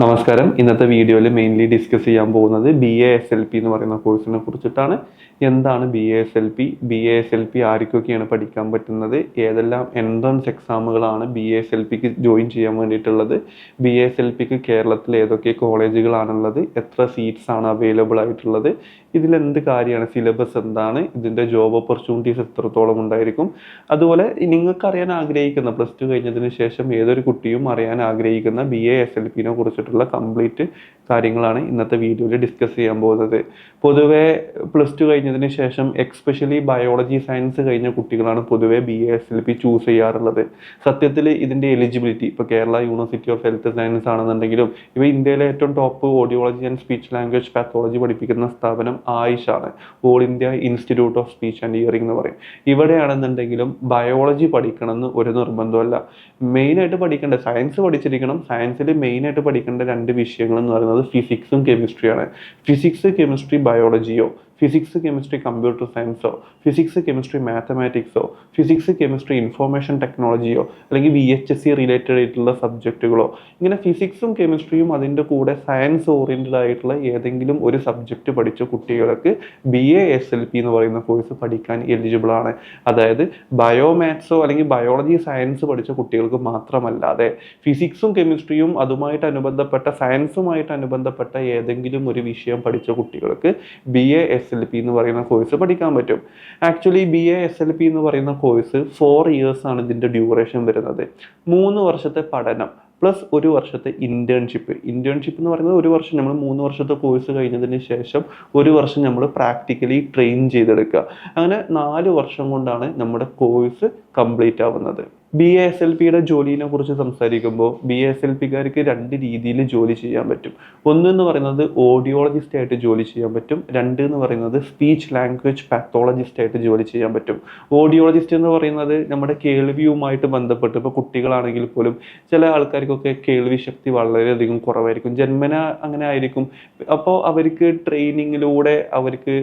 നമസ്കാരം. ഇന്നത്തെ വീഡിയോയിൽ മെയിൻലി ഡിസ്കസ് ചെയ്യാൻ പോകുന്നത് BA-SLP എന്ന് പറയുന്ന കോഴ്സിനെ കുറിച്ചിട്ടാണ്. എന്താണ് BA-SLP? BA-SLP ആർക്കൊക്കെയാണ് പഠിക്കാൻ പറ്റുന്നത്? ഏതെല്ലാം എൻട്രൻസ് എക്സാമുകളാണ് BA-SLPക്ക് ജോയിൻ ചെയ്യാൻ വേണ്ടിയിട്ടുള്ളത്? BA-SLPക്ക് കേരളത്തിൽ ഏതൊക്കെ കോളേജുകളാണുള്ളത്? എത്ര സീറ്റ്സ് ആണ് അവൈലബിൾ ആയിട്ടുള്ളത്? ഇതിലെന്ത് കാര്യമാണ്, സിലബസ് എന്താണ്, ഇതിൻ്റെ ജോബ് ഓപ്പർച്യൂണിറ്റീസ് എത്രത്തോളം ഉണ്ടായിരിക്കും? അതുപോലെ നിങ്ങൾക്ക് അറിയാൻ ആഗ്രഹിക്കുന്ന പ്ലസ് ടു കഴിഞ്ഞതിന് ശേഷം ഏതൊരു കുട്ടിയും അറിയാൻ ആഗ്രഹിക്കുന്ന BA-SLPനെ കുറിച്ചിട്ടുള്ള കംപ്ലീറ്റ് കാര്യങ്ങളാണ് ഇന്നത്തെ വീഡിയോയിൽ ഡിസ്കസ് ചെയ്യാൻ പോകുന്നത്. പൊതുവെ പ്ലസ് ടു കഴിഞ്ഞതിന് ശേഷം എക്സ്പെഷ്യലി ബയോളജി സയൻസ് കഴിഞ്ഞ കുട്ടികളാണ് പൊതുവെ BA-SLP ചൂസ് ചെയ്യാറുള്ളത്. സത്യത്തിൽ ഇതിൻ്റെ എലിജിബിലിറ്റി ഇപ്പോൾ Kerala university of health science ആണെന്നുണ്ടെങ്കിലും ഇപ്പോൾ ഇന്ത്യയിലെ ഏറ്റവും top audiology and speech language pathology പഠിപ്പിക്കുന്ന സ്ഥാപനം ആയുഷ് ആണ്, all India institute of speech and hearing എന്ന് പറയും. ഇവിടെയാണെന്നുണ്ടെങ്കിലും ബയോളജി പഠിക്കണമെന്ന് ഒരു നിർബന്ധമല്ല. മെയിനായിട്ട് പഠിക്കേണ്ട സയൻസ് പഠിച്ചിരിക്കണം. സയൻസിൽ മെയിനായിട്ട് പഠിക്കേണ്ട രണ്ട് വിഷയങ്ങൾ എന്ന് പറയുന്നത് ഫിസിക്സും കെമിസ്ട്രിയാണ്. ഫിസിക്സ്, കെമിസ്ട്രി, ബയോളജിയോ, ഫിസിക്സ്, കെമിസ്ട്രി, കമ്പ്യൂട്ടർ സയൻസോ, ഫിസിക്സ്, കെമിസ്ട്രി, മാത്തമാറ്റിക്സോ, ഫിസിക്സ്, കെമിസ്ട്രി, ഇൻഫോർമേഷൻ ടെക്നോളജിയോ, അല്ലെങ്കിൽ VHSC റിലേറ്റഡ് ആയിട്ടുള്ള സബ്ജക്റ്റുകളോ, ഇങ്ങനെ ഫിസിക്സും കെമിസ്ട്രിയും അതിൻ്റെ കൂടെ സയൻസ് ഓറിയൻറ്റഡ് ആയിട്ടുള്ള ഏതെങ്കിലും ഒരു സബ്ജക്റ്റ് പഠിച്ച കുട്ടികൾക്ക് BA-SLP എന്ന് പറയുന്ന കോഴ്സ് പഠിക്കാൻ എലിജിബിൾ ആണ്. അതായത് ബയോമാത്സോ അല്ലെങ്കിൽ ബയോളജി സയൻസ് പഠിച്ച കുട്ടികൾക്ക് മാത്രമല്ലാതെ ഫിസിക്സും കെമിസ്ട്രിയും അതുമായിട്ട് അനുബന്ധപ്പെട്ട സയൻസുമായിട്ട് അനുബന്ധപ്പെട്ട ഏതെങ്കിലും ഒരു വിഷയം പഠിച്ച കുട്ടികൾക്ക് BA-SLP എന്ന് പറയുന്ന കോഴ്സ് പഠിക്കാൻ പറ്റും. ആക്ച്വലി BA-SLP എന്ന് പറയുന്ന കോഴ്സ് 4 years ആണ് ഇതിൻ്റെ ഡ്യൂറേഷൻ വരുന്നത്. 3 വർഷത്തെ പഠനം പ്ലസ് 1 വർഷത്തെ ഇന്റേൺഷിപ്പ് എന്ന് പറയുന്നത് 1 വർഷം നമ്മൾ 3 വർഷത്തെ കോഴ്സ് കഴിഞ്ഞതിന് ശേഷം 1 വർഷം നമ്മൾ പ്രാക്ടിക്കലി ട്രെയിൻ ചെയ്തെടുക്കുക. അങ്ങനെ 4 വർഷം കൊണ്ടാണ് നമ്മുടെ കോഴ്സ് കംപ്ലീറ്റ് ആവുന്നത്. BA-SLPയുടെ ജോലിനെ കുറിച്ച് സംസാരിക്കുമ്പോൾ BA-SLPക്കാർക്ക് 2 രീതിയിൽ ജോലി ചെയ്യാൻ പറ്റും. ഒന്ന് എന്ന് പറയുന്നത് ഓഡിയോളജിസ്റ്റ് ആയിട്ട് ജോലി ചെയ്യാൻ പറ്റും. 2 എന്ന് പറയുന്നത് സ്പീച്ച് ലാംഗ്വേജ് പാത്തോളജിസ്റ്റ് ആയിട്ട് ജോലി ചെയ്യാൻ പറ്റും. ഓഡിയോളജിസ്റ്റ് എന്ന് പറയുന്നത് നമ്മുടെ കേൾവിയുമായിട്ട് ബന്ധപ്പെട്ട് ഇപ്പോൾ കുട്ടികളാണെങ്കിൽ പോലും ചില ആൾക്കാർക്കൊക്കെ കേൾവി ശക്തി വളരെയധികം കുറവായിരിക്കും, ജന്മന അങ്ങനെ ആയിരിക്കും. അപ്പോൾ അവർക്ക് ട്രെയിനിങ്ങിലൂടെ അവർക്ക്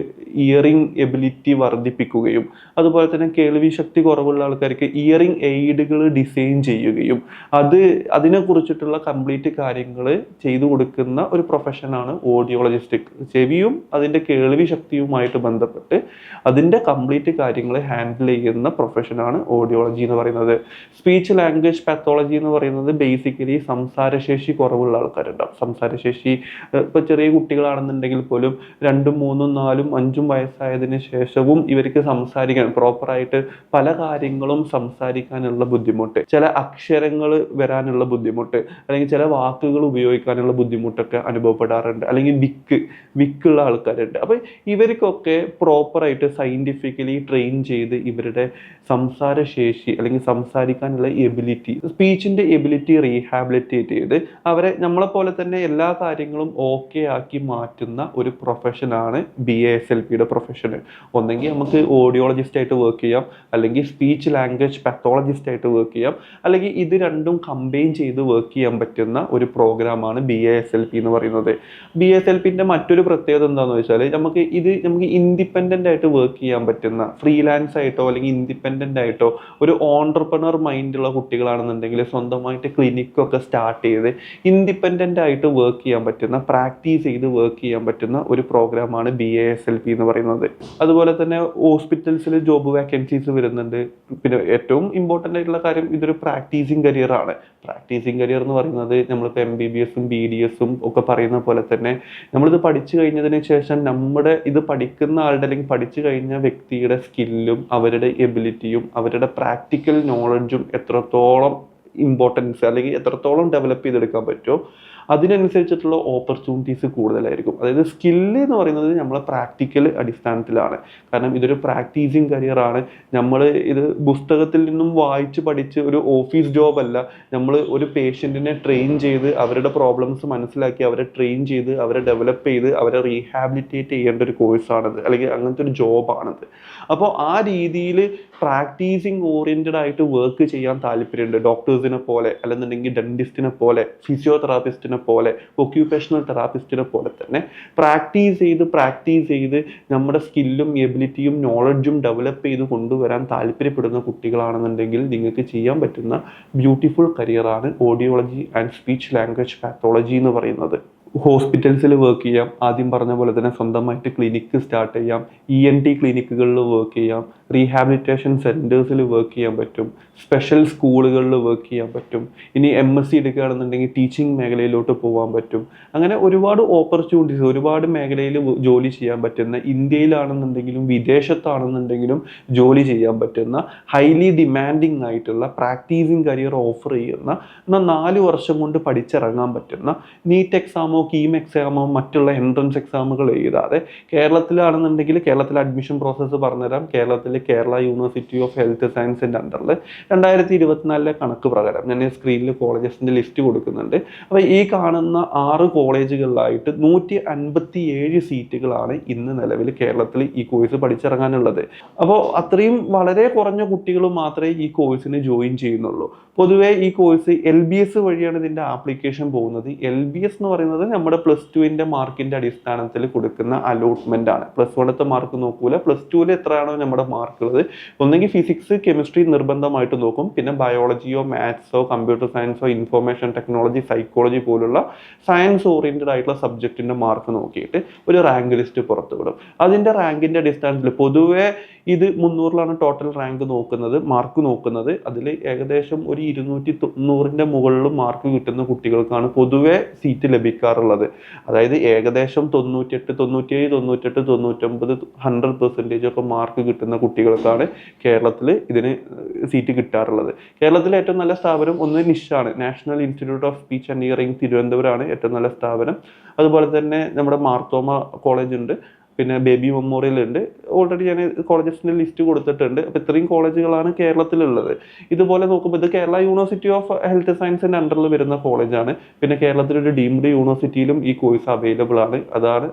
ഇയറിംഗ് എബിലിറ്റി വർദ്ധിപ്പിക്കുകയും അതുപോലെ തന്നെ കേൾവി ശക്തി കുറവുള്ള ആൾക്കാർക്ക് ഇയറിംഗ് എയ്ഡുകൾ ഡിസൈൻ ചെയ്യുകയും അതിനെക്കുറിച്ചിട്ടുള്ള കംപ്ലീറ്റ് കാര്യങ്ങൾ ചെയ്തു കൊടുക്കുന്ന ഒരു പ്രൊഫഷനാണ് ഓഡിയോളജിസ്റ്റ്. ചെവിയും അതിൻ്റെ കേൾവി ശക്തിയുമായിട്ട് ബന്ധപ്പെട്ട് അതിൻ്റെ കംപ്ലീറ്റ് കാര്യങ്ങൾ ഹാൻഡിൽ ചെയ്യുന്ന പ്രൊഫഷനാണ് ഓഡിയോളജി എന്ന് പറയുന്നത്. സ്പീച്ച് ലാംഗ്വേജ് പാത്തോളജി എന്ന് പറയുന്നത് ബേസിക്കലി സംസാരശേഷി കുറവുള്ള ആൾക്കാരുണ്ടാവും. സംസാരശേഷി ഇപ്പോൾ ചെറിയ കുട്ടികളാണെന്നുണ്ടെങ്കിൽ പോലും 2, 3, 4, 5 വയസ്സായതിനു ശേഷവും ഇവർക്ക് സംസാരിക്കാൻ പ്രോപ്പറായിട്ട് പല കാര്യങ്ങളും സംസാരിക്കാനുള്ള ബുദ്ധിമുട്ട്, ചില അക്ഷരങ്ങൾ വരാനുള്ള ബുദ്ധിമുട്ട്, അല്ലെങ്കിൽ ചില വാക്കുകൾ ഉപയോഗിക്കാനുള്ള ബുദ്ധിമുട്ടൊക്കെ അനുഭവപ്പെടാറുണ്ട്. അല്ലെങ്കിൽ വിക്കുള്ള ആൾക്കാരുണ്ട്. അപ്പോൾ ഇവർക്കൊക്കെ പ്രോപ്പറായിട്ട് സയൻറ്റിഫിക്കലി ട്രെയിൻ ചെയ്ത് ഇവരുടെ സംസാരശേഷി അല്ലെങ്കിൽ സംസാരിക്കാനുള്ള എബിലിറ്റി, സ്പീച്ചിൻ്റെ എബിലിറ്റി റീഹാബിലിറ്റേറ്റ് ചെയ്ത് അവരെ നമ്മളെപ്പോലെ തന്നെ എല്ലാ കാര്യങ്ങളും ഓക്കെ ആക്കി മാറ്റുന്ന ഒരു പ്രൊഫഷനാണ് BA-SLPയുടെ പ്രൊഫഷന്. ഒന്നെങ്കിൽ നമുക്ക് ഓഡിയോളജിസ്റ്റ് ആയിട്ട് വർക്ക് ചെയ്യാം, അല്ലെങ്കിൽ സ്പീച്ച് ലാംഗ്വേജ് പാത്തോളജിസ്റ്റ് ആയിട്ട് വർക്ക് ചെയ്യാം, അല്ലെങ്കിൽ ഇത് രണ്ടും കമ്പൈൻ ചെയ്ത് വർക്ക് ചെയ്യാൻ പറ്റുന്ന ഒരു പ്രോഗ്രാമാണ് BA-SLP എന്ന് പറയുന്നത്. BA-SLPൻ്റെ മറ്റൊരു പ്രത്യേകത എന്താണെന്ന് വെച്ചാൽ നമുക്ക് ഇൻഡിപെൻഡൻ്റ് ആയിട്ട് വർക്ക് ചെയ്യാൻ പറ്റുന്ന, ഫ്രീലാൻസ് ആയിട്ടോ അല്ലെങ്കിൽ ഇൻഡിപെൻഡൻ്റ് ആയിട്ടോ ഒരു ഓൺട്രപ്രണർ മൈൻഡുള്ള കുട്ടികളാണെന്നുണ്ടെങ്കിൽ സ്വന്തമായിട്ട് ക്ലിനിക്കൊക്കെ സ്റ്റാർട്ട് ചെയ്ത് ഇൻഡിപെൻഡൻ്റ് ആയിട്ട് വർക്ക് ചെയ്യാൻ പറ്റുന്ന, പ്രാക്ടീസ് ചെയ്ത് വർക്ക് ചെയ്യാൻ പറ്റുന്ന ഒരു പ്രോഗ്രാമാണ് BA-SLP എന്ന് പറയുന്നത്. അതുപോലെ തന്നെ ഹോസ്പിറ്റൽസിൽ ജോബ് വേക്കൻസീസ് വരുന്നുണ്ട്. പിന്നെ ഏറ്റവും ഇമ്പോർട്ടൻ്റ് ആയിട്ടുള്ള കാര്യം ഇതൊരു പ്രാക്ടീസിങ് കരിയർ ആണ്. പ്രാക്ടീസിങ് കരിയർ എന്ന് പറയുന്നത് നമ്മളിപ്പോൾ MBBSഉം BDSഉം ഒക്കെ പറയുന്ന പോലെ തന്നെ നമ്മളിത് പഠിച്ചു കഴിഞ്ഞതിന് ശേഷം നമ്മുടെ ഇത് പഠിക്കുന്ന ആളുടെ അല്ലെങ്കിൽ പഠിച്ചു കഴിഞ്ഞ വ്യക്തിയുടെ സ്കില്ലും അവരുടെ എബിലിറ്റിയും അവരുടെ പ്രാക്ടിക്കൽ നോളജും എത്രത്തോളം ഇമ്പോർട്ടൻസ് അല്ലെങ്കിൽ എത്രത്തോളം ഡെവലപ്പ് ചെയ്തെടുക്കാൻ പറ്റുമോ അതിനനുസരിച്ചിട്ടുള്ള ഓപ്പർച്യൂണിറ്റീസ് കൂടുതലായിരിക്കും. അതായത് സ്കില്ല് എന്ന് പറയുന്നത് നമ്മളെ പ്രാക്ടിക്കൽ അടിസ്ഥാനത്തിലാണ്. കാരണം ഇതൊരു പ്രാക്ടീസിങ് കരിയറാണ്. നമ്മൾ ഇത് പുസ്തകത്തിൽ നിന്നും വായിച്ച് പഠിച്ച് ഒരു ഓഫീസ് ജോബ് അല്ല. നമ്മൾ ഒരു പേഷ്യൻറ്റിനെ ട്രെയിൻ ചെയ്ത് അവരുടെ പ്രോബ്ലംസ് മനസ്സിലാക്കി അവരെ ട്രെയിൻ ചെയ്ത് അവരെ ഡെവലപ്പ് ചെയ്ത് അവരെ റീഹാബിലിറ്റേറ്റ് ചെയ്യേണ്ട ഒരു കോഴ്സാണത്, അല്ലെങ്കിൽ അങ്ങനത്തെ ഒരു ജോബാണത്. അപ്പോൾ ആ രീതിയിൽ പ്രാക്ടീസിങ് ഓറിയൻറ്റഡ് ആയിട്ട് വർക്ക് ചെയ്യാൻ താല്പര്യമുണ്ട്, ഡോക്ടേഴ്സിനെ പോലെ അല്ലെന്നുണ്ടെങ്കിൽ ഡെന്റിസ്റ്റിനെ പോലെ ഫിസിയോതെറാപ്പിസ്റ്റിനെ പോലെ ഒക്യുപേഷണൽ തെറാപ്പിസ്റ്റിനെ പോലെ തന്നെ പ്രാക്ടീസ് ചെയ്ത് നമ്മുടെ സ്കില്ലും എബിലിറ്റിയും നോളജും ഡെവലപ്പ് ചെയ്ത് കൊണ്ടുവരാൻ താല്പര്യപ്പെടുന്ന കുട്ടികളാണെന്നുണ്ടെങ്കിൽ നിങ്ങൾക്ക് ചെയ്യാൻ പറ്റുന്ന ബ്യൂട്ടിഫുൾ കരിയറാണ് audiology and speech language pathology എന്ന് പറയുന്നത്. ഹോസ്പിറ്റൽസിൽ വർക്ക് ചെയ്യാം, ആദ്യം പറഞ്ഞ പോലെ തന്നെ സ്വന്തമായിട്ട് ക്ലിനിക്ക് സ്റ്റാർട്ട് ചെയ്യാം, ENT ക്ലിനിക്കുകളിൽ വർക്ക് ചെയ്യാം, റീഹാബിലിറ്റേഷൻ സെൻറ്റേഴ്സിൽ വർക്ക് ചെയ്യാൻ പറ്റും, സ്പെഷ്യൽ സ്കൂളുകളിൽ വർക്ക് ചെയ്യാൻ പറ്റും. ഇനി MSc എടുക്കുകയാണെന്നുണ്ടെങ്കിൽ ടീച്ചിങ് മേഖലയിലോട്ട് പോകാൻ പറ്റും. അങ്ങനെ ഒരുപാട് ഓപ്പർച്യൂണിറ്റീസ്, ഒരുപാട് മേഖലയിൽ ജോലി ചെയ്യാൻ പറ്റുന്ന, ഇന്ത്യയിലാണെന്നുണ്ടെങ്കിലും വിദേശത്താണെന്നുണ്ടെങ്കിലും ജോലി ചെയ്യാൻ പറ്റുന്ന, ഹൈലി ഡിമാൻഡിങ് ആയിട്ടുള്ള പ്രാക്ടീസിങ് കരിയർ ഓഫർ ചെയ്യുന്ന, എന്നാൽ 4 വർഷം കൊണ്ട് പഠിച്ചിറങ്ങാൻ പറ്റുന്ന, നീറ്റ് എക്സാമോ കീം എക്സാമോ മറ്റുള്ള എൻട്രൻസ് എക്സാമുകൾ എഴുതാതെ കേരളത്തിലാണെന്നുണ്ടെങ്കിൽ കേരളത്തിലെ അഡ്മിഷൻ പ്രോസസ്സ് പറഞ്ഞുതരാം. കേരള യൂണിവേഴ്സിറ്റി ഓഫ് ഹെൽത്ത് സയൻസിൻ്റെ അണ്ടറിൽ 2024 കണക്ക് പ്രകാരം ഞാൻ സ്ക്രീനിൽ കോളേജസിൻ്റെ ലിസ്റ്റ് കൊടുക്കുന്നുണ്ട്. അപ്പോൾ ഈ കാണുന്ന 6 കോളേജുകളിലായിട്ട് 157 സീറ്റുകളാണ് ഇന്ന് നിലവിൽ കേരളത്തിൽ ഈ കോഴ്സ് പഠിച്ചിറങ്ങാനുള്ളത്. അപ്പോൾ അത്രയും വളരെ കുറഞ്ഞ കുട്ടികൾ മാത്രമേ ഈ കോഴ്സിന് ജോയിൻ ചെയ്യുന്നുള്ളൂ. പൊതുവേ ഈ കോഴ്സ് LBS വഴിയാണ് ഇതിൻ്റെ ആപ്ലിക്കേഷൻ പോകുന്നത്. LBS എന്ന് പറയുന്നത് നമ്മുടെ +2 മാർക്കിൻ്റെ അടിസ്ഥാനത്തിൽ കൊടുക്കുന്ന അലോട്ട്മെന്റ് ആണ്. +1 മാർക്ക് നോക്കൂല, +2 എത്രയാണോ നമ്മുടെ മാർക്ക് ഉള്ളത്, ഒന്നെങ്കിൽ ഫിസിക്സ് കെമിസ്ട്രി നിർബന്ധമായിട്ട് നോക്കും, പിന്നെ ബയോളജിയോ മാത്സോ കമ്പ്യൂട്ടർ സയൻസോ ഇൻഫോർമേഷൻ ടെക്നോളജി സൈക്കോളജി പോലുള്ള സയൻസ് ഓറിയന്റഡ് ആയിട്ടുള്ള സബ്ജക്റ്റിന്റെ മാർക്ക് നോക്കിയിട്ട് ഒരു റാങ്ക് ലിസ്റ്റ് പുറത്തു വിടും. അതിന്റെ റാങ്കിന്റെ അടിസ്ഥാനത്തിൽ പൊതുവെ ഇത് 300ലാണ് ടോട്ടൽ റാങ്ക് നോക്കുന്നത്, മാർക്ക് നോക്കുന്നത്. അതിൽ ഏകദേശം ഒരു 290ന്റെ മുകളിൽ മാർക്ക് കിട്ടുന്ന കുട്ടികൾക്കാണ് പൊതുവെ സീറ്റ് ലഭിക്കാറുള്ളത്. അതായത് ഏകദേശം 98, 97, 98, 99, 100% ഒക്കെ മാർക്ക് കിട്ടുന്ന കുട്ടികൾക്കാണ് കേരളത്തിൽ ഇതിന് സീറ്റ് കിട്ടാറുള്ളത്. കേരളത്തിലെ ഏറ്റവും നല്ല സ്ഥാപനം ഒന്ന് നിഷാണ്, national institute of speech and hearing തിരുവനന്തപുരമാണ് ഏറ്റവും നല്ല സ്ഥാപനം. അതുപോലെ തന്നെ നമ്മുടെ മാർത്തോമ കോളേജ് ഉണ്ട്, പിന്നെ ബേബി മെമ്മോറിയൽ ഉണ്ട്. ഓൾറെഡി ഞാൻ കോളേജസിൻ്റെ ലിസ്റ്റ് കൊടുത്തിട്ടുണ്ട്. അപ്പോൾ ഇത്രയും കോളേജുകളാണ് കേരളത്തിലുള്ളത്. ഇതുപോലെ നോക്കുമ്പോൾ ഇത് കേരള യൂണിവേഴ്സിറ്റി ഓഫ് ഹെൽത്ത് സയൻസിൻ്റെ അണ്ടറിൽ വരുന്ന കോളേജാണ്. പിന്നെ കേരളത്തിലൊരു ഡീംഡ് യൂണിവേഴ്സിറ്റിയിലും ഈ കോഴ്സ് അവൈലബിൾ ആണ്. അതാണ്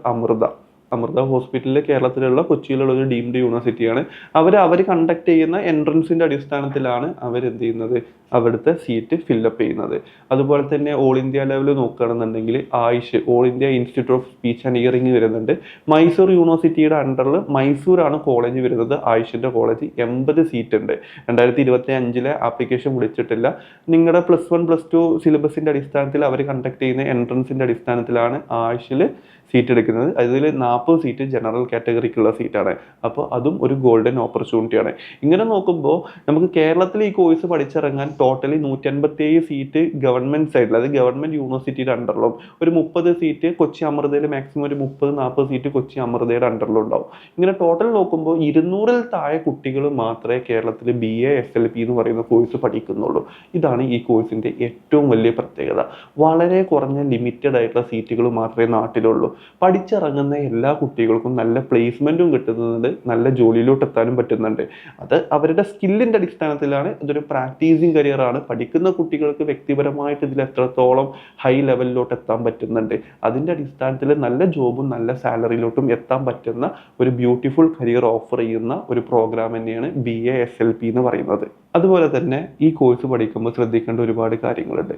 അമൃത ഹോസ്പിറ്റലിൽ കേരളത്തിലുള്ള കൊച്ചിയിലുള്ള ഒരു ഡീംഡ് യൂണിവേഴ്സിറ്റിയാണ്. അവർ കണ്ടക്ട് ചെയ്യുന്ന എൻട്രൻസിൻ്റെ അടിസ്ഥാനത്തിലാണ് അവരെന്ത് ചെയ്യുന്നത്, അവിടുത്തെ സീറ്റ് ഫില്ലപ്പ് ചെയ്യുന്നത്. അതുപോലെ തന്നെ ഓൾ ഇന്ത്യ ലെവൽ നോക്കുകയാണെന്നുണ്ടെങ്കിൽ Ayush, all India institute of speech and hearing വരുന്നുണ്ട്. മൈസൂർ യൂണിവേഴ്സിറ്റിയുടെ അണ്ടറിൽ മൈസൂരാണ് കോളേജ് വരുന്നത്, ആയുഷിൻ്റെ കോളേജ്. 80 സീറ്റ് ഉണ്ട്. 2025 ആപ്ലിക്കേഷൻ വിളിച്ചിട്ടില്ല. നിങ്ങളുടെ +1 +2 സിലബസിൻ്റെ അടിസ്ഥാനത്തിൽ അവർ കണ്ടക്ട് ചെയ്യുന്ന എൻട്രൻസിൻ്റെ അടിസ്ഥാനത്തിലാണ് ആയുഷിൽ സീറ്റ് എടുക്കുന്നത്. അതിൽ 40 സീറ്റ് ജനറൽ കാറ്റഗറിക്കുള്ള സീറ്റാണ്. അപ്പോൾ അതും ഒരു ഗോൾഡൻ ഓപ്പർച്യൂണിറ്റിയാണ്. ഇങ്ങനെ നോക്കുമ്പോൾ നമുക്ക് കേരളത്തിൽ ഈ കോഴ്സ് പഠിച്ചിറങ്ങാൻ ടോട്ടലി 157 സീറ്റ് ഗവൺമെന്റ് സൈഡിൽ, അതായത് ഗവൺമെന്റ് യൂണിവേഴ്സിറ്റിയുടെ അണ്ടറിലും, ഒരു 30 സീറ്റ് കൊച്ചി അമൃതയിൽ, മാക്സിമം ഒരു 30-40 സീറ്റ് കൊച്ചി അമൃതയുടെ അണ്ടറിലും ഉണ്ടാവും. ഇങ്ങനെ ടോട്ടൽ നോക്കുമ്പോൾ 200-ൽ താഴെ കുട്ടികൾ മാത്രമേ കേരളത്തിൽ BA SLP എന്ന് പറയുന്ന കോഴ്സ് പഠിക്കുന്നുള്ളൂ. ഇതാണ് ഈ കോഴ്സിന്റെ ഏറ്റവും വലിയ പ്രത്യേകത. വളരെ കുറഞ്ഞ ലിമിറ്റഡ് ആയിട്ടുള്ള സീറ്റുകൾ മാത്രമേ നാട്ടിലുള്ളൂ. പഠിച്ചിറങ്ങുന്ന എല്ലാ കുട്ടികൾക്കും നല്ല പ്ലേസ്മെന്റും കിട്ടുന്നുണ്ട്, നല്ല ജോലിയിലോട്ട് എത്താനും പറ്റുന്നുണ്ട്. അത് അവരുടെ സ്കില്ലിന്റെ അടിസ്ഥാനത്തിലാണ്. ഇതൊരു പ്രാക്ടീസിങ് കരിയറാണ്. പഠിക്കുന്ന കുട്ടികൾക്ക് വ്യക്തിപരമായിട്ട് ഇതിൽ എത്രത്തോളം ഹൈ ലെവലിലോട്ട് എത്താൻ പറ്റുന്നുണ്ട്, അതിന്റെ അടിസ്ഥാനത്തിൽ നല്ല ജോബും നല്ല സാലറിയിലോട്ടും എത്താൻ പറ്റുന്ന ഒരു ബ്യൂട്ടിഫുൾ കരിയർ ഓഫർ ചെയ്യുന്ന ഒരു പ്രോഗ്രാം തന്നെയാണ് BA SLP എന്ന് പറയുന്നത്. അതുപോലെ തന്നെ ഈ കോഴ്സ് പഠിക്കുമ്പോൾ ശ്രദ്ധിക്കേണ്ട ഒരുപാട് കാര്യങ്ങളുണ്ട്.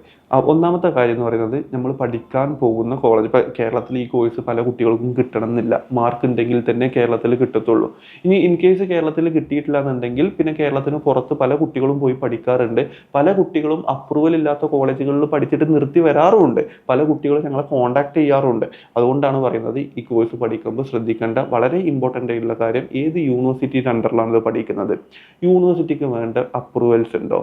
ഒന്നാമത്തെ കാര്യം എന്ന് പറയുന്നത്, നമ്മൾ പഠിക്കാൻ പോകുന്ന കോളേജ്, ഇപ്പം കേരളത്തിൽ ഈ കോഴ്സ് പല കുട്ടികൾക്കും കിട്ടണം എന്നില്ല. മാർക്ക് ഉണ്ടെങ്കിൽ തന്നെ കേരളത്തിൽ കിട്ടത്തുള്ളൂ. ഇനി ഇൻ കേസ് കേരളത്തിൽ കിട്ടിയിട്ടില്ല എന്നുണ്ടെങ്കിൽ പിന്നെ കേരളത്തിന് പുറത്ത് പല കുട്ടികളും പോയി പഠിക്കാറുണ്ട്. പല കുട്ടികളും അപ്രൂവൽ ഇല്ലാത്ത കോളേജുകളിൽ പഠിച്ചിട്ട് നിർത്തി വരാറുമുണ്ട്. പല കുട്ടികളും ഞങ്ങളെ കോൺടാക്ട് ചെയ്യാറുണ്ട്. അതുകൊണ്ടാണ് പറയുന്നത്, ഈ കോഴ്സ് പഠിക്കുമ്പോൾ ശ്രദ്ധിക്കേണ്ട വളരെ ഇമ്പോർട്ടൻ്റ് ആയിട്ടുള്ള കാര്യം, ഏത് യൂണിവേഴ്സിറ്റിയുടെ അണ്ടറിലാണ് ഇത് പഠിക്കുന്നത്, യൂണിവേഴ്സിറ്റിക്ക് വേണ്ട അപ്രൂവൽസ് ഉണ്ടോ,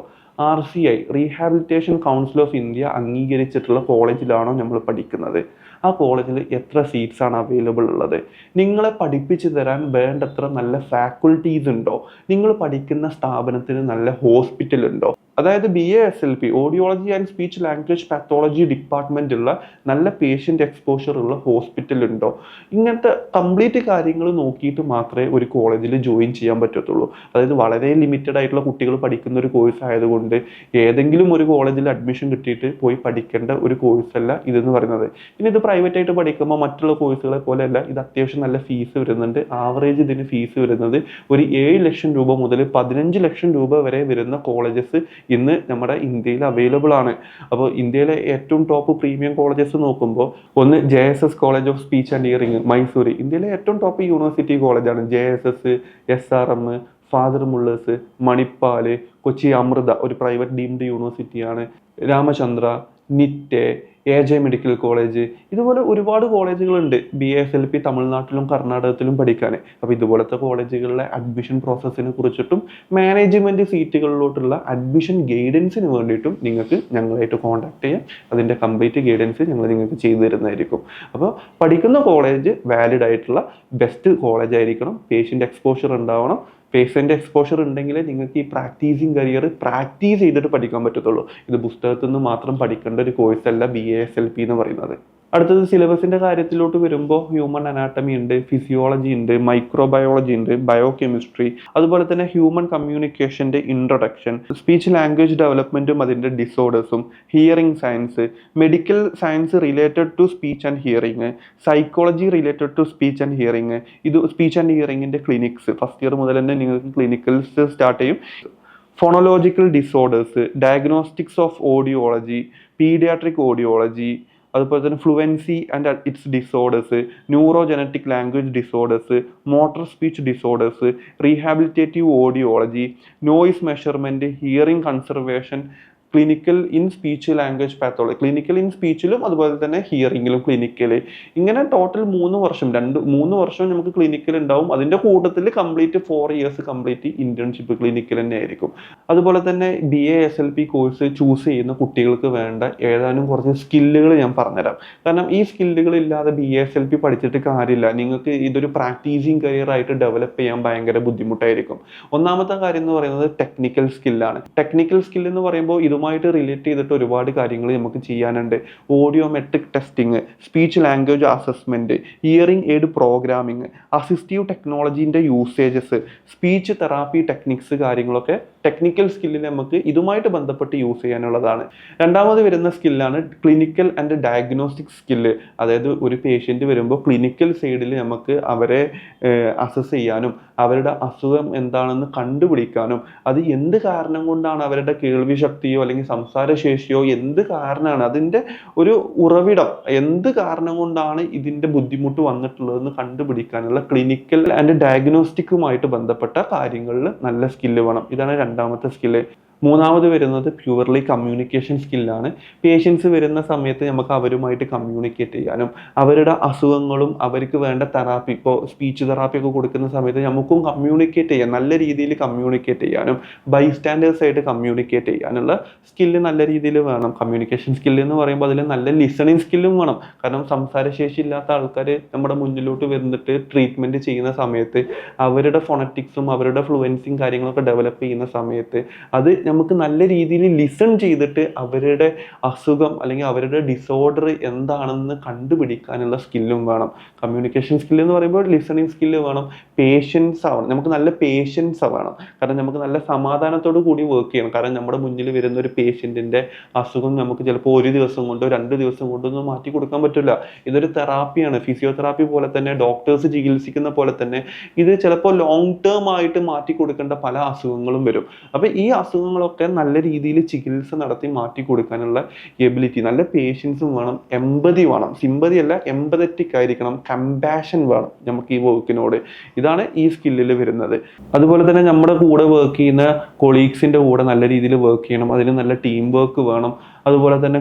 RCI rehabilitation council of India അംഗീകരിച്ചിട്ടുള്ള കോളേജിലാണോ നമ്മൾ പഠിക്കുന്നത്, ആ കോളേജിൽ എത്ര സീറ്റ്സ് ആണ് അവൈലബിൾ ഉള്ളത്, നിങ്ങളെ പഠിപ്പിച്ചു തരാൻ വേണ്ടത്ര നല്ല ഫാക്കൽറ്റീസ് ഉണ്ടോ, നിങ്ങൾ പഠിക്കുന്ന സ്ഥാപനത്തിന് നല്ല ഹോസ്പിറ്റൽ ഉണ്ടോ, അതായത് BASLP audiology and speech language pathology department ഉള്ള നല്ല പേഷ്യന്റ് എക്സ്പോഷർ ഉള്ള ഹോസ്പിറ്റൽ ഉണ്ടോ, ഇങ്ങനത്തെ കംപ്ലീറ്റ് കാര്യങ്ങൾ നോക്കിയിട്ട് മാത്രമേ ഒരു കോളേജിൽ ജോയിൻ ചെയ്യാൻ പറ്റത്തുള്ളൂ. അതായത് വളരെ ലിമിറ്റഡ് ആയിട്ടുള്ള കുട്ടികൾ പഠിക്കുന്ന ഒരു കോഴ്സ് ആയതുകൊണ്ട് ഏതെങ്കിലും ഒരു കോളേജിൽ അഡ്മിഷൻ കിട്ടിയിട്ട് പോയി പഠിക്കേണ്ട ഒരു കോഴ്സ് അല്ല ഇതെന്ന് പറയുന്നത്. പിന്നെ ഇത് പ്രൈവറ്റ് ആയിട്ട് പഠിക്കുമ്പോൾ മറ്റുള്ള കോഴ്സുകളെ പോലെയല്ല, ഇത് അത്യാവശ്യം നല്ല ഫീസ് വരുന്നുണ്ട്. ആവറേജ് ഇതിന് ഫീസ് വരുന്നത് ഒരു 7 ലക്ഷം രൂപ മുതൽ 15 ലക്ഷം രൂപ വരെ വരുന്ന കോളേജസ് ഇന്ന് നമ്മുടെ ഇന്ത്യയിൽ അവൈലബിൾ ആണ്. അപ്പോൾ ഇന്ത്യയിലെ ഏറ്റവും ടോപ്പ് പ്രീമിയം കോളേജസ് നോക്കുമ്പോൾ ഒന്ന് JSS college of speech and hearing Mysore, ഇന്ത്യയിലെ ഏറ്റവും ടോപ്പ് യൂണിവേഴ്സിറ്റി കോളേജാണ്. JSS, SRM, father Muller's, Manipal, Kochi Amrita ഒരു പ്രൈവറ്റ് ഡീംഡ് യൂണിവേഴ്സിറ്റിയാണ്, Ramachandra, NIT, AJ medical college, ഇതുപോലെ ഒരുപാട് കോളേജുകളുണ്ട് BASLP തമിഴ്നാട്ടിലും കർണാടകത്തിലും പഠിക്കാൻ. അപ്പോൾ ഇതുപോലത്തെ കോളേജുകളിലെ അഡ്മിഷൻ പ്രോസസ്സിനെ കുറിച്ചിട്ടും മാനേജ്മെന്റ് സീറ്റുകളിലോട്ടുള്ള അഡ്മിഷൻ ഗൈഡൻസിന് വേണ്ടിയിട്ടും നിങ്ങൾക്ക് ഞങ്ങളായിട്ട് കോൺടാക്ട് ചെയ്യാം. അതിൻ്റെ കംപ്ലീറ്റ് ഗൈഡൻസ് ഞങ്ങൾ നിങ്ങൾക്ക് ചെയ്തു തരുന്നതായിരിക്കും. അപ്പോൾ പഠിക്കുന്ന കോളേജ് വാലിഡ് ആയിട്ടുള്ള ബെസ്റ്റ് കോളേജ് ആയിരിക്കണം, പേഷ്യൻ്റ് എക്സ്പോഷർ ഉണ്ടാവണം. പേഷ്യൻ്റ് എക്സ്പോഷർ ഉണ്ടെങ്കിലേ നിങ്ങൾക്ക് ഈ പ്രാക്ടീസിങ് കരിയർ പ്രാക്ടീസ് ചെയ്തിട്ട് പഠിക്കാൻ പറ്റത്തുള്ളൂ. ഇത് പുസ്തകത്തിൽ നിന്ന് മാത്രം പഠിക്കേണ്ട ഒരു കോഴ്സ് അല്ല BASLP എന്ന് പറയുന്നത്. അടുത്തത് സിലബസിന്റെ കാര്യത്തിലോട്ട് വരുമ്പോൾ ഹ്യൂമൻ അനാട്ടമി ഉണ്ട്, ഫിസിയോളജി ഉണ്ട്, മൈക്രോബയോളജി ഉണ്ട്, ബയോകെമിസ്ട്രി, അതുപോലെ തന്നെ ഹ്യൂമൻ കമ്മ്യൂണിക്കേഷന്റെ ഇൻട്രൊഡക്ഷൻ, സ്പീച്ച് ലാംഗ്വേജ് ഡെവലപ്മെന്റും അതിന്റെ ഡിസോർഡേഴ്സും, hearing science, medical science related to speech and hearing, psychology related to speech and hearing. ഇത് സ്പീച്ച് ആൻഡ് ഹിയറിംഗിന്റെ ക്ലിനിക്സ് ഫസ്റ്റ് ഇയർ മുതൽ തന്നെ നിങ്ങൾക്ക് ക്ലിനിക്കൽസ് സ്റ്റാർട്ട് ചെയ്യും. Phonological disorders, diagnostics of audiology, paediatric audiology, അതുപോലെ തന്നെ fluency and its disorders, neurogenetic language disorders, motor speech disorders, rehabilitative audiology, noise measurement, hearing conservation, clinical in speech language pathology, clinical in സ്പീച്ചിലും അതുപോലെ തന്നെ ഹിയറിംഗിലും clinical. ഇങ്ങനെ total 3 വർഷം 3 വർഷം നമുക്ക് clinical ഉണ്ടാവും. അതിൻ്റെ കൂട്ടത്തിൽ complete 4 years complete internship clinical തന്നെ ആയിരിക്കും. അതുപോലെ തന്നെ BASLP കോഴ്സ് ചൂസ് ചെയ്യുന്ന കുട്ടികൾക്ക് വേണ്ട ഏതാനും കുറച്ച് സ്കില്ലുകൾ ഞാൻ പറഞ്ഞുതരാം. കാരണം ഈ സ്കില്ലുകൾ ഇല്ലാതെ BASLP പഠിച്ചിട്ട് കാര്യമില്ല. നിങ്ങൾക്ക് ഇതൊരു പ്രാക്ടീസിങ് കരിയർ ആയിട്ട് ഡെവലപ്പ് ചെയ്യാൻ ഭയങ്കര ബുദ്ധിമുട്ടായിരിക്കും. ഒന്നാമത്തെ കാര്യം എന്ന് പറയുന്നത് ടെക്നിക്കൽ സ്കില്ലാണ്. ടെക്നിക്കൽ സ്കിൽ എന്ന് പറയുമ്പോൾ ഇതുമായിട്ട് റിലേറ്റ് ചെയ്തിട്ട് ഒരുപാട് കാര്യങ്ങൾ നമുക്ക് ചെയ്യാനുണ്ട്. Audiometric testing, speech language assessment, hearing aid programming, assistive ടെക്നോളജീൻ്റെ യൂസേജസ്, സ്പീച്ച് തെറാപ്പി ടെക്നിക്സ്, കാര്യങ്ങളൊക്കെ ടെക്നിക്കൽ സ്കില്ലിൽ നമുക്ക് ഇതുമായിട്ട് ബന്ധപ്പെട്ട് യൂസ് ചെയ്യാനുള്ളതാണ്. രണ്ടാമത് വരുന്ന സ്കില്ലാണ് ക്ലിനിക്കൽ ആൻഡ് ഡയഗ്നോസ്റ്റിക് സ്കില്ല്. അതായത് ഒരു പേഷ്യൻ്റ് വരുമ്പോൾ ക്ലിനിക്കൽ സൈഡിൽ നമുക്ക് അവരെ അസസ് ചെയ്യാനും അവരുടെ അസുഖം എന്താണെന്ന് കണ്ടുപിടിക്കാനും അത് എന്ത് കാരണം കൊണ്ടാണ് അവരുടെ കേൾവി ശക്തിയോ അല്ലെങ്കിൽ സംസാരശേഷിയോ എന്ത് കാരണമാണ് അതിൻ്റെ ഒരു ഉറവിടം, എന്ത് കാരണം കൊണ്ടാണ് ഇതിൻ്റെ ബുദ്ധിമുട്ട് വന്നിട്ടുള്ളതെന്ന് കണ്ടുപിടിക്കാനുള്ള ക്ലിനിക്കൽ ആൻഡ് ഡയഗ്നോസ്റ്റിക്കുമായിട്ട് ബന്ധപ്പെട്ട കാര്യങ്ങളിൽ നല്ല സ്കില്ല് വേണം. ഇതാണ് രണ്ടാമത്തെ സ്കില്ല്. മൂന്നാമത് വരുന്നത് പ്യുവർലി കമ്മ്യൂണിക്കേഷൻ സ്കില്ലാണ്. പേഷ്യൻസ് വരുന്ന സമയത്ത് നമുക്ക് അവരുമായിട്ട് കമ്മ്യൂണിക്കേറ്റ് ചെയ്യാനും അവരുടെ അസുഖങ്ങളും അവർക്ക് വേണ്ട തെറാപ്പി, ഇപ്പോൾ സ്പീച്ച് തെറാപ്പി ഒക്കെ കൊടുക്കുന്ന സമയത്ത് നമുക്കും കമ്മ്യൂണിക്കേറ്റ് ചെയ്യാൻ, നല്ല രീതിയിൽ കമ്മ്യൂണിക്കേറ്റ് ചെയ്യാനും ബൈസ്റ്റാൻഡേഴ്സ് ആയിട്ട് കമ്മ്യൂണിക്കേറ്റ് ചെയ്യാനുള്ള സ്കില്ല് നല്ല രീതിയിൽ വേണം. കമ്മ്യൂണിക്കേഷൻ സ്കില്ല് എന്ന് പറയുമ്പോൾ അതിൽ നല്ല ലിസണിങ് സ്കില്ലും വേണം. കാരണം സംസാരശേഷി ഇല്ലാത്ത ആൾക്കാർ നമ്മുടെ മുന്നിലോട്ട് വന്നിട്ട് ട്രീറ്റ്മെൻറ്റ് ചെയ്യുന്ന സമയത്ത് അവരുടെ ഫോണറ്റിക്സും അവരുടെ ഫ്ലുവൻസിയും കാര്യങ്ങളൊക്കെ ഡെവലപ്പ് ചെയ്യുന്ന സമയത്ത് അത് നമുക്ക് നല്ല രീതിയിൽ ലിസൺ ചെയ്തിട്ട് അവരുടെ അസുഖം അല്ലെങ്കിൽ അവരുടെ ഡിസോർഡർ എന്താണെന്ന് കണ്ടുപിടിക്കാനുള്ള സ്കില്ലും വേണം. കമ്മ്യൂണിക്കേഷൻ സ്കില്ല് എന്ന് പറയുമ്പോൾ ലിസണിങ് സ്കില്ല് വേണം, പേഷ്യൻസ് ആവണം, നമുക്ക് നല്ല പേഷ്യൻസ് വേണം. കാരണം നമുക്ക് നല്ല സമാധാനത്തോടു കൂടി വർക്ക് ചെയ്യണം. കാരണം നമ്മുടെ മുന്നിൽ വരുന്ന ഒരു പേഷ്യൻറ്റിൻ്റെ അസുഖം നമുക്ക് ചിലപ്പോൾ 1 ദിവസം കൊണ്ടോ 2 ദിവസം കൊണ്ടോ ഒന്നും മാറ്റി കൊടുക്കാൻ പറ്റില്ല. ഇതൊരു തെറാപ്പിയാണ്. ഫിസിയോതെറാപ്പി പോലെ തന്നെ ഡോക്ടേഴ്സ് ചികിത്സിക്കുന്ന പോലെ തന്നെ ഇത് ചിലപ്പോൾ ലോങ് ടേം ആയിട്ട് മാറ്റി കൊടുക്കേണ്ട പല അസുഖങ്ങളും വരും. അപ്പോൾ ഈ അസുഖങ്ങളൊക്കെ നല്ല രീതിയിൽ ചികിത്സ നടത്തി മാറ്റി കൊടുക്കാനുള്ള എബിലിറ്റി, നല്ല പേഷ്യൻസും വേണം, എമ്പതി വേണം. സിമ്പതി അല്ല, എമ്പതറ്റിക് ആയിരിക്കണം, കമ്പാഷൻ വേണം നമുക്ക് ഈ വർക്കിനോട്. ഇതാണ് ഈ സ്കില്ലിൽ വരുന്നത്. അതുപോലെ തന്നെ നമ്മുടെ കൂടെ വർക്ക് ചെയ്യുന്ന കൊളീഗ്സിൻ്റെ കൂടെ നല്ല രീതിയിൽ വർക്ക് ചെയ്യണം. അതിന് നല്ല ടീം വർക്ക് വേണം. അതുപോലെ തന്നെ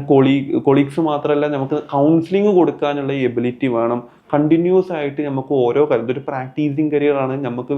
കൊളീഗ്സ് മാത്രമല്ല, നമുക്ക് കൗൺസിലിംഗ് കൊടുക്കാനുള്ള എബിലിറ്റി വേണം. കണ്ടിന്യൂസ് ആയിട്ട് നമുക്ക് ഓരോ കാര്യം, ഇതൊരു പ്രാക്ടീസിങ് കരിയർ ആണ്. നമുക്ക്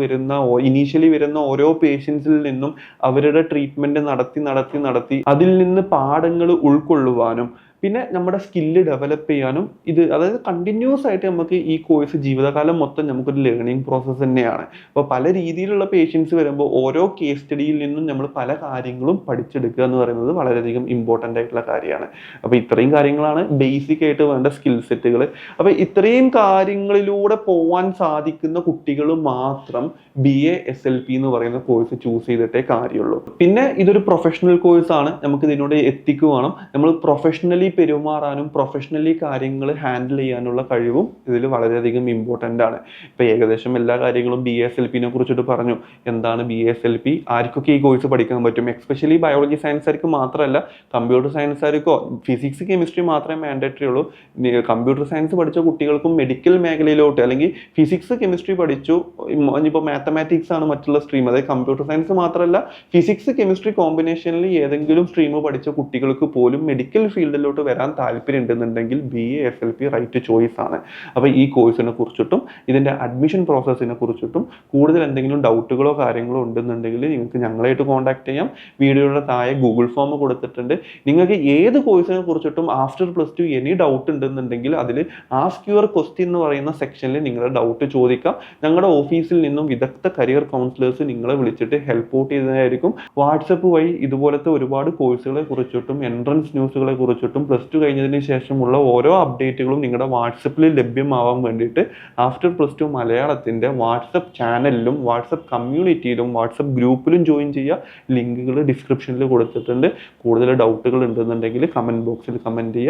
ഇനീഷ്യലി വരുന്ന ഓരോ പേഷ്യൻസിൽ നിന്നും അവരുടെ ട്രീറ്റ്മെന്റ് നടത്തി അതിൽ നിന്ന് പാഠങ്ങൾ ഉൾക്കൊള്ളുവാനും പിന്നെ നമ്മുടെ സ്കില്ല് ഡെവലപ്പ് ചെയ്യാനും ഇത്, അതായത് കണ്ടിന്യൂസ് ആയിട്ട് നമുക്ക് ഈ കോഴ്സ് ജീവിതകാലം മൊത്തം നമുക്കൊരു ലേണിംഗ് പ്രോസസ്സ് തന്നെയാണ്. അപ്പോൾ പല രീതിയിലുള്ള പേഷ്യൻസ് വരുമ്പോൾ ഓരോ കേസ് സ്റ്റഡിയിൽ നിന്നും നമ്മൾ പല കാര്യങ്ങളും പഠിച്ചെടുക്കുക എന്ന് പറയുന്നത് വളരെയധികം ഇമ്പോർട്ടൻ്റ് ആയിട്ടുള്ള കാര്യമാണ്. അപ്പോൾ ഇത്രയും കാര്യങ്ങളാണ് ബേസിക് ആയിട്ട് വേണ്ട സ്കിൽ സെറ്റുകൾ. അപ്പോൾ ഇത്രയും കാര്യങ്ങളിലൂടെ പോവാൻ സാധിക്കുന്ന കുട്ടികൾ മാത്രം BASLP എന്ന് പറയുന്ന കോഴ്സ് ചൂസ് ചെയ്തിട്ടേ കാര്യമുള്ളൂ. പിന്നെ ഇതൊരു പ്രൊഫഷണൽ കോഴ്സാണ്, നമുക്ക് ഇതിനോട് എത്തിക്ക് വേണം, നമ്മൾ പ്രൊഫഷണലി പെരുമാറാനും പ്രൊഫഷണലി കാര്യങ്ങൾ ഹാൻഡിൽ ചെയ്യാനുള്ള കഴിവും ഇതിൽ വളരെയധികം ഇമ്പോർട്ടൻ്റ് ആണ്. ഇപ്പോൾ ഏകദേശം എല്ലാ കാര്യങ്ങളും BASLPനെ കുറിച്ചിട്ട് പറഞ്ഞു. എന്താണ് BASLP, ആർക്കൊക്കെ ഈ കോഴ്സ് പഠിക്കാൻ പറ്റും, എക്സ്പെഷ്യലി ബയോളജി സയൻസുകാർക്ക് മാത്രമല്ല, കമ്പ്യൂട്ടർ സയൻസുകാർക്കോ ഫിസിക്സ് കെമിസ്ട്രി മാത്രമേ മാൻഡേറ്ററി ഉള്ളൂ. കമ്പ്യൂട്ടർ സയൻസ് പഠിച്ച കുട്ടികൾക്കും മെഡിക്കൽ മേഖലയിലോട്ട്, അല്ലെങ്കിൽ ഫിസിക്സ് കെമിസ്ട്രി പഠിച്ചു, ഇനിയിപ്പോൾ മാത്തമാറ്റിക്സ് ആണ് മറ്റുള്ള സ്ട്രീം, അതായത് കമ്പ്യൂട്ടർ സയൻസ് മാത്രമല്ല ഫിസിക്സ് കെമിസ്ട്രി കോമ്പിനേഷനിൽ ഏതെങ്കിലും സ്ട്രീം പഠിച്ച കുട്ടികൾക്ക് പോലും മെഡിക്കൽ ഫീൽഡിലോട്ട് വരാൻ താല്പര്യം ഉണ്ടെന്നുണ്ടെങ്കിൽ BASLP റൈറ്റ് ചോയ്സ് ആണ്. അപ്പോൾ ഈ കോഴ്സിനെ കുറിച്ചിട്ടും ഇതിൻ്റെ അഡ്മിഷൻ പ്രോസസ്സിനെ കുറിച്ചിട്ടും കൂടുതൽ എന്തെങ്കിലും ഡൗട്ടുകളോ കാര്യങ്ങളോ ഉണ്ടെന്നുണ്ടെങ്കിൽ നിങ്ങൾക്ക് ഞങ്ങളായിട്ട് കോൺടാക്ട് ചെയ്യാം. വീഡിയോയുടെ താഴെ ഗൂഗിൾ ഫോം കൊടുത്തിട്ടുണ്ട്. നിങ്ങൾക്ക് ഏത് കോഴ്സിനെ കുറിച്ചിട്ടും ആഫ്റ്റർ +2 എനി ഡൗട്ട് ഉണ്ടെന്നുണ്ടെങ്കിൽ അതിൽ ആസ്ക് യുവർ ക്വസ്റ്റ്യൻ എന്ന് പറയുന്ന സെക്ഷനിൽ നിങ്ങളുടെ ഡൗട്ട് ചോദിക്കാം. ഞങ്ങളുടെ ഓഫീസിൽ നിന്നും വിദഗ്ധ കരിയർ കൗൺസിലേഴ്സ് നിങ്ങളെ വിളിച്ചിട്ട് ഹെൽപ്പ് ഔട്ട് ചെയ്യുന്നതായിരിക്കും. വാട്സപ്പ് വഴി ഇതുപോലത്തെ ഒരുപാട് കോഴ്സുകളെ കുറിച്ചിട്ടും എൻട്രൻസ് ന്യൂസുകളെ കുറിച്ചിട്ടും +2 കഴിഞ്ഞതിന് ശേഷമുള്ള ഓരോ അപ്ഡേറ്റുകളും നിങ്ങളുടെ വാട്സപ്പിൽ ലഭ്യമാവാൻ വേണ്ടിയിട്ട് ആഫ്റ്റർ +2 മലയാളത്തിൻ്റെ വാട്സപ്പ് ചാനലിലും വാട്സപ്പ് കമ്മ്യൂണിറ്റിയിലും വാട്സപ്പ് ഗ്രൂപ്പിലും ജോയിൻ ചെയ്യുക. ലിങ്കുകൾ ഡിസ്ക്രിപ്ഷനിൽ കൊടുത്തിട്ടുണ്ട്. കൂടുതൽ ഡൗട്ടുകൾ ഉണ്ടെന്നുണ്ടെങ്കിൽ കമൻറ്റ് ബോക്സിൽ കമൻറ്റ് ചെയ്യുക.